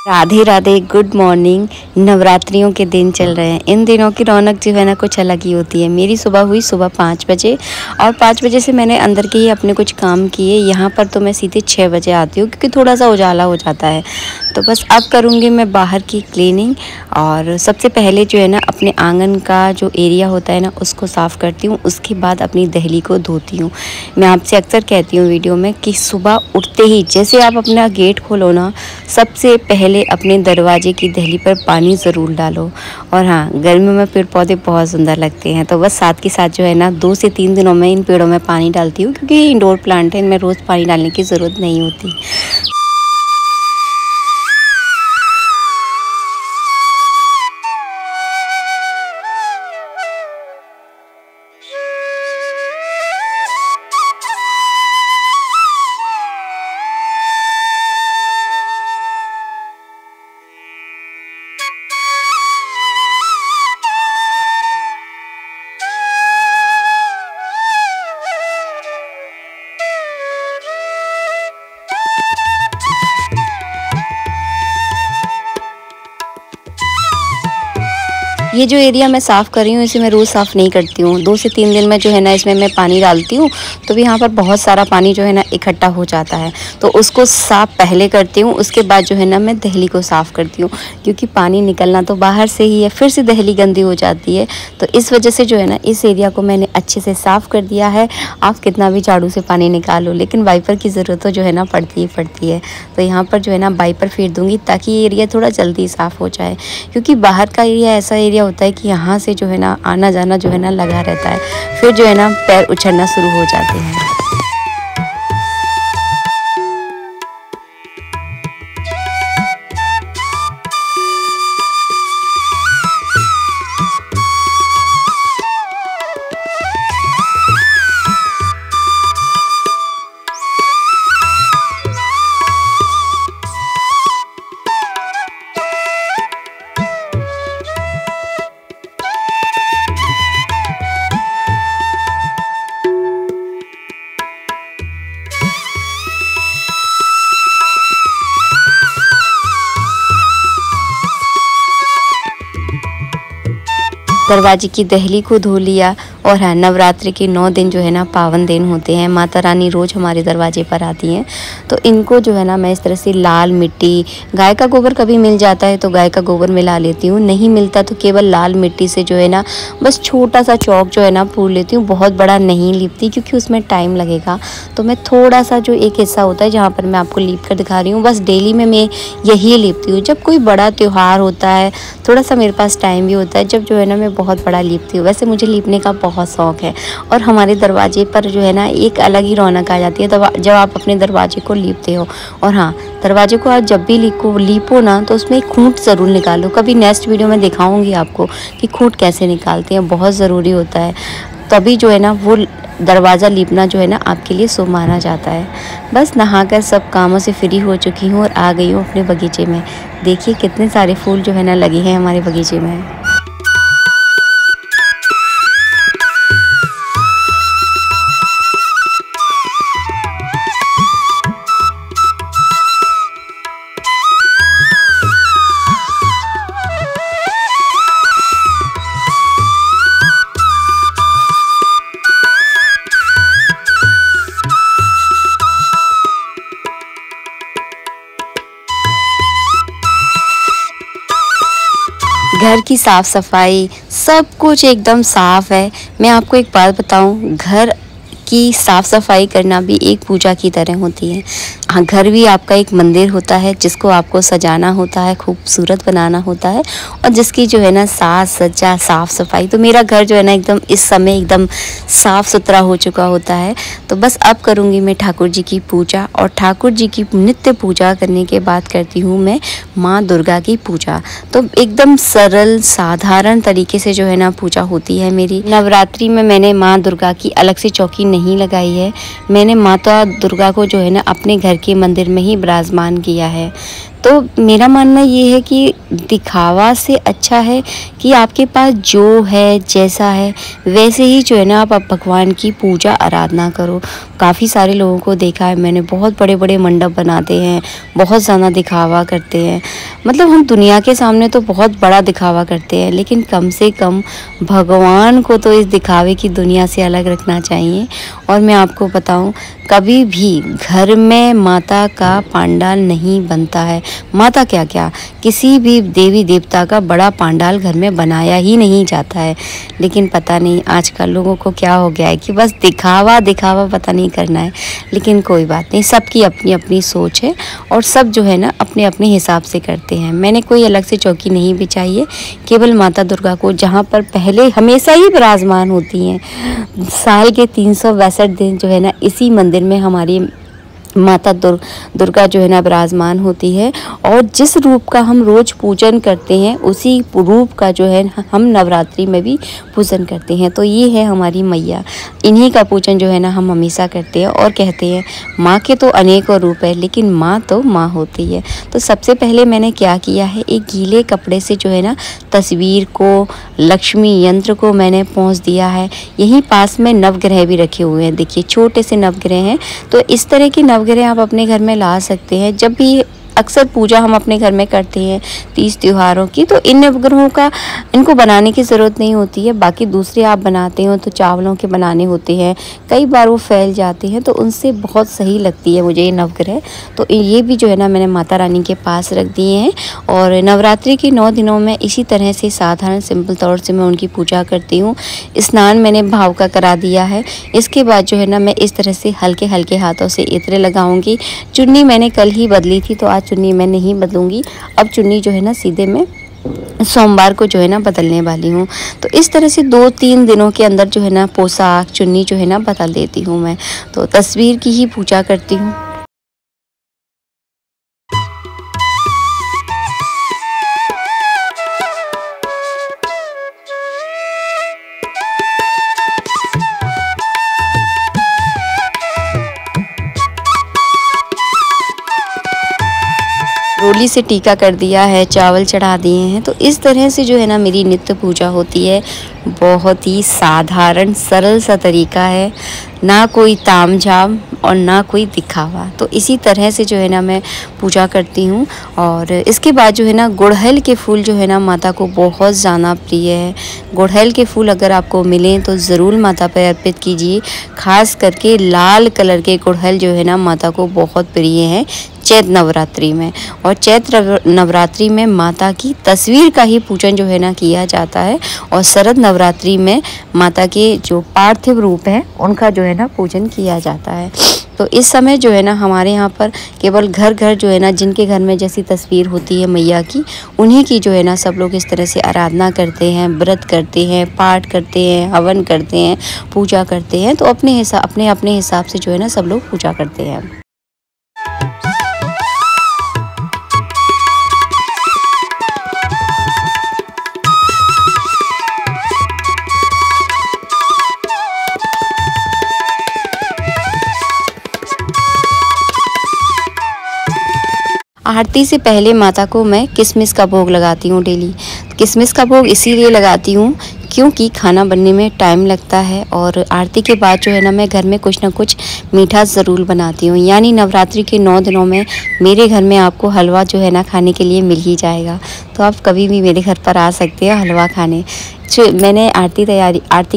Radhe Radhe, good morning. नवरात्रियों के दिन चल रहे हैं। इन दिनों की रौनक जो है ना कुछ अलग ही होती है। मेरी सुबह हुई सुबह 5 बजे और 5 बजे से मैंने अंदर के ही अपने कुछ काम किए। यहाँ पर तो मैं सीधे 6 बजे आती हूँ क्योंकि थोड़ा सा उजाला हो जाता है। तो बस अब करूँगी मैं बाहर की क्लीनिंग। और सबसे पहले जो है ना अपने आंगन का जो एरिया होता है ना उसको साफ़ करती हूँ। उसके बाद अपनी दहली को धोती हूँ। मैं आपसे अक्सर कहती हूँ वीडियो में कि सुबह उठते ही जैसे आप अपना गेट खोलो ना, सबसे पहले अपने दरवाजे की दहली पर पानी ज़रूर डालो। और हाँ, गर्मियों में पेड़ पौधे बहुत सुंदर लगते हैं। तो बस साथ के साथ जो है ना 2 से 3 दिनों में इन पेड़ों में पानी डालती हूँ क्योंकि ये इंडोर प्लांट है, इनमें रोज़ पानी डालने की ज़रूरत नहीं होती। ये जो एरिया मैं साफ़ कर रही हूँ इसे मैं रोज़ साफ़ नहीं करती हूँ। 2 से 3 दिन में जो है ना इसमें मैं पानी डालती हूँ तो भी यहाँ पर बहुत सारा पानी जो है ना इकट्ठा हो जाता है। तो उसको साफ़ पहले करती हूँ, उसके बाद जो है ना मैं दहली को साफ़ करती हूँ क्योंकि पानी निकलना तो बाहर से ही है, फिर से दहली गंदी हो जाती है। तो इस वजह से जो है ना इस एरिया को मैंने अच्छे से साफ़ कर दिया है। आप कितना भी झाड़ू से पानी निकालो लेकिन वाइपर की ज़रूरत तो जो है ना पड़ती ही पड़ती है। तो यहाँ पर जो है ना वाइपर फेर दूँगी ताकि ये एरिया थोड़ा जल्दी साफ़ हो जाए क्योंकि बाहर का एरिया ऐसा एरिया होता है कि यहाँ से जो है ना आना जाना जो है ना लगा रहता है। फिर जो है ना पैर उछलना शुरू हो जाते हैं। दरवाजे की दहली को धो लिया। और हाँ, नवरात्रि के 9 दिन जो है ना पावन दिन होते हैं। माता रानी रोज़ हमारे दरवाजे पर आती हैं। तो इनको जो है ना मैं इस तरह से लाल मिट्टी, गाय का गोबर कभी मिल जाता है तो गाय का गोबर मिला लेती हूँ, नहीं मिलता तो केवल लाल मिट्टी से जो है ना बस छोटा सा चौक जो है ना पूर लेती हूँ। बहुत बड़ा नहीं लीपती क्योंकि उसमें टाइम लगेगा। तो मैं थोड़ा सा जो एक हिस्सा होता है जहाँ पर मैं आपको लीप कर दिखा रही हूँ, बस डेली में मैं यही लीपती हूँ। जब कोई बड़ा त्यौहार होता है, थोड़ा सा मेरे पास टाइम भी होता है, जब जो है ना मैं बहुत बड़ा लीपती हूँ। वैसे मुझे लीपने का बहुत शौक़ है और हमारे दरवाजे पर जो है ना एक अलग ही रौनक आ जाती है जब आप अपने दरवाजे को लीपते हो। और हाँ, दरवाजे को आप जब भी लीपो ना तो उसमें एक खूंट ज़रूर निकालो। कभी नेक्स्ट वीडियो में दिखाऊंगी आपको कि खूंट कैसे निकालते हैं, बहुत ज़रूरी होता है। तभी जो है ना वो दरवाज़ा लीपना जो है ना आपके लिए शुभ माना जाता है। बस नहाकर सब कामों से फ्री हो चुकी हूँ और आ गई हूँ अपने बगीचे में। देखिए कितने सारे फूल जो है ना लगे हैं हमारे बगीचे में। घर की साफ़ सफाई सब कुछ एकदम साफ़ है। मैं आपको एक बात बताऊं, घर की साफ़ सफाई करना भी एक पूजा की तरह होती है। हाँ, घर भी आपका एक मंदिर होता है जिसको आपको सजाना होता है, खूबसूरत बनाना होता है और जिसकी जो है ना साज सज्जा साफ़ सफाई। तो मेरा घर जो है ना एकदम इस समय एकदम साफ़ सुथरा हो चुका होता है। तो बस अब करूँगी मैं ठाकुर जी की पूजा। और ठाकुर जी की नित्य पूजा करने के बाद करती हूँ मैं माँ दुर्गा की पूजा। तो एकदम सरल साधारण तरीके से जो है ना पूजा होती है मेरी। नवरात्रि में मैंने माँ दुर्गा की अलग से चौकी नहीं लगाई है। मैंने माता दुर्गा को जो है ना अपने घर के मंदिर में ही विराजमान किया है। तो मेरा मानना ये है कि दिखावा से अच्छा है कि आपके पास जो है, जैसा है, वैसे ही जो है ना आप भगवान की पूजा आराधना करो। काफ़ी सारे लोगों को देखा है मैंने, बहुत बड़े-बड़े मंडप बनाते हैं, बहुत ज़्यादा दिखावा करते हैं। मतलब हम दुनिया के सामने तो बहुत बड़ा दिखावा करते हैं, लेकिन कम से कम भगवान को तो इस दिखावे की दुनिया से अलग रखना चाहिए। और मैं आपको बताऊं, कभी भी घर में माता का पांडाल नहीं बनता है। माता क्या क्या, किसी भी देवी देवता का बड़ा पांडाल घर में बनाया ही नहीं जाता है। लेकिन पता नहीं आजकल लोगों को क्या हो गया है कि बस दिखावा दिखावा पता नहीं करना है। लेकिन कोई बात नहीं, सबकी अपनी अपनी सोच है और सब जो है ना अपने अपने हिसाब से करते हैं। मैंने कोई अलग से चौकी नहीं बिछाई है, केवल माता दुर्गा को जहाँ पर पहले हमेशा ही विराजमान होती हैं। साल के 362 दिन जो है ना इसी मंदिर में हमारी माता दुर्गा जो है ना विराजमान होती है। और जिस रूप का हम रोज़ पूजन करते हैं उसी रूप का जो है हम नवरात्रि में भी पूजन करते हैं। तो ये है हमारी मैया, इन्हीं का पूजन जो है ना हम हमेशा करते हैं। और कहते हैं माँ के तो अनेकों रूप है, लेकिन माँ तो माँ होती है। तो सबसे पहले मैंने क्या किया है, एक गीले कपड़े से जो है ना तस्वीर को, लक्ष्मी यंत्र को मैंने पोंछ दिया है। यहीं पास में नवग्रह भी रखे हुए हैं, देखिए छोटे से नवग्रह हैं। तो इस तरह के नवग्रह आप अपने घर में ला सकते हैं। जब भी अक्सर पूजा हम अपने घर में करते हैं तीज त्योहारों की, तो इन नवग्रहों का इनको बनाने की ज़रूरत नहीं होती है। बाकी दूसरे आप बनाते हो तो चावलों के बनाने होते हैं, कई बार वो फैल जाते हैं, तो उनसे बहुत सही लगती है मुझे ये नवग्रह। तो ये भी जो है ना मैंने माता रानी के पास रख दिए हैं। और नवरात्रि के 9 दिनों में इसी तरह से साधारण सिंपल तौर से मैं उनकी पूजा करती हूँ। स्नान मैंने भाव का करा दिया है। इसके बाद जो है ना मैं इस तरह से हल्के हल्के हाथों से इत्र लगाऊंगी। चुन्नी मैंने कल ही बदली थी, तो आज चुन्नी मैं नहीं बदलूंगी। अब चुन्नी जो है ना सीधे मैं सोमवार को जो है ना बदलने वाली हूँ। तो इस तरह से 2-3 दिनों के अंदर जो है ना पोशाक चुन्नी जो है ना बदल देती हूँ मैं। तो तस्वीर की ही पूजा करती हूँ। रोली से टीका कर दिया है, चावल चढ़ा दिए हैं। तो इस तरह से जो है ना मेरी नित्य पूजा होती है। बहुत ही साधारण सरल सा तरीका है, ना कोई तामझाम और ना कोई दिखावा। तो इसी तरह से जो है ना मैं पूजा करती हूँ। और इसके बाद जो है ना गुड़हल के फूल जो है ना माता को बहुत ज़्यादा प्रिय है। गुड़हल के फूल अगर आपको मिलें तो ज़रूर माता पर अर्पित कीजिए। खास करके लाल कलर के गुड़हल जो है ना माता को बहुत प्रिय है चैत्र नवरात्रि में। और चैत्र नवरात्रि में माता की तस्वीर का ही पूजन जो है ना किया जाता है। और शरद नवरात्रि में माता के जो पार्थिव रूप है उनका जो है ना पूजन किया जाता है। तो इस समय जो है ना हमारे यहाँ पर केवल घर घर जो है ना जिनके घर में जैसी तस्वीर होती है मैया की, उन्हीं की जो है ना सब लोग इस तरह से आराधना करते हैं, व्रत करते हैं, पाठ करते हैं, हवन करते हैं, पूजा करते हैं। तो अपने अपने हिसाब से जो है ना सब लोग पूजा करते हैं। आरती से पहले माता को मैं किशमिश का भोग लगाती हूँ डेली। किशमिश का भोग इसीलिए लगाती हूँ क्योंकि खाना बनने में टाइम लगता है। और आरती के बाद जो है ना मैं घर में कुछ ना कुछ मीठा ज़रूर बनाती हूँ। यानी नवरात्रि के 9 दिनों में मेरे घर में आपको हलवा जो है ना खाने के लिए मिल ही जाएगा। तो आप कभी भी मेरे घर पर आ सकते हैं हलवा खाने। मैंने आरती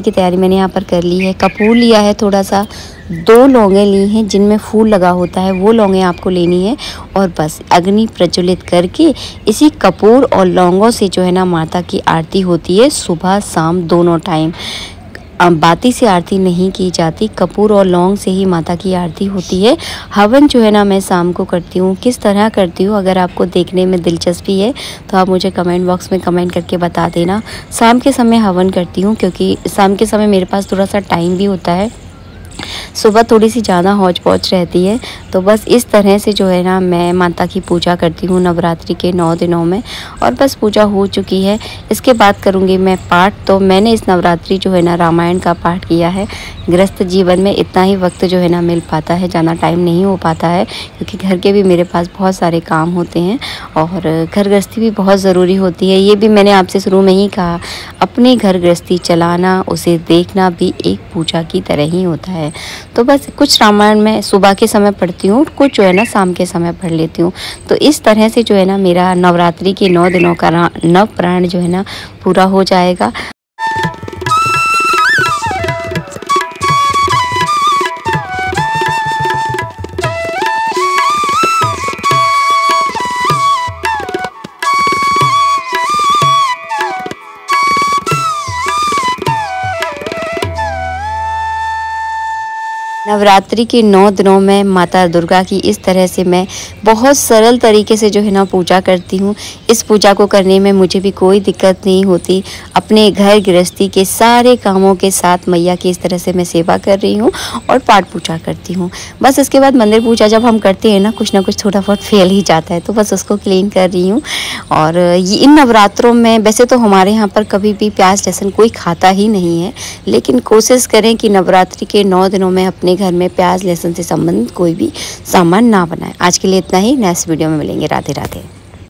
की तैयारी मैंने यहाँ पर कर ली है। कपूर लिया है थोड़ा सा, 2 लौंगे ली हैं जिनमें फूल लगा होता है, वो लौंगे आपको लेनी है। और बस अग्नि प्रज्वलित करके इसी कपूर और लौंगों से जो है ना माता की आरती होती है सुबह शाम दोनों टाइम। बाती से आरती नहीं की जाती, कपूर और लौंग से ही माता की आरती होती है। हवन जो है ना मैं शाम को करती हूँ। किस तरह करती हूँ अगर आपको देखने में दिलचस्पी है तो आप मुझे कमेंट बॉक्स में कमेंट करके बता देना। शाम के समय हवन करती हूँ क्योंकि शाम के समय मेरे पास थोड़ा सा टाइम भी होता है सुबह थोड़ी सी ज़्यादा हौच-पौच रहती है। तो बस इस तरह से जो है ना मैं माता की पूजा करती हूँ नवरात्रि के 9 दिनों में। और बस पूजा हो चुकी है। इसके बाद करूँगी मैं पाठ। तो मैंने इस नवरात्रि जो है ना रामायण का पाठ किया है। गृहस्थ जीवन में इतना ही वक्त जो है ना मिल पाता है, ज़्यादा टाइम नहीं हो पाता है, क्योंकि घर के भी मेरे पास बहुत सारे काम होते हैं और घर गृहस्थी भी बहुत ज़रूरी होती है। ये भी मैंने आपसे शुरू में ही कहा, अपनी घर गृहस्थी चलाना, उसे देखना भी एक पूजा की तरह ही होता है। तो बस कुछ रामायण मैं सुबह के समय पढ़ती हूँ, कुछ जो है ना शाम के समय पढ़ लेती हूँ। तो इस तरह से जो है ना मेरा नवरात्रि के 9 दिनों का नव प्राण जो है ना पूरा हो जाएगा। नवरात्रि के 9 दिनों में माता दुर्गा की इस तरह से मैं बहुत सरल तरीके से जो है ना पूजा करती हूँ। इस पूजा को करने में मुझे भी कोई दिक्कत नहीं होती। अपने घर गृहस्थी के सारे कामों के साथ मैया की इस तरह से मैं सेवा कर रही हूँ और पाठ पूजा करती हूँ। बस इसके बाद मंदिर पूजा जब हम करते हैं ना, कुछ ना कुछ थोड़ा बहुत फेल ही जाता है, तो बस उसको क्लीन कर रही हूँ। और ये इन नवरात्रों में वैसे तो हमारे यहाँ पर कभी भी प्याज लहसुन कोई खाता ही नहीं है, लेकिन कोशिश करें कि नवरात्रि के 9 दिनों में अपने घर में प्याज लहसुन से संबंधित कोई भी सामान ना बनाएं। आज के लिए इतना ही। नेक्स्ट वीडियो में मिलेंगे। राधे राधे।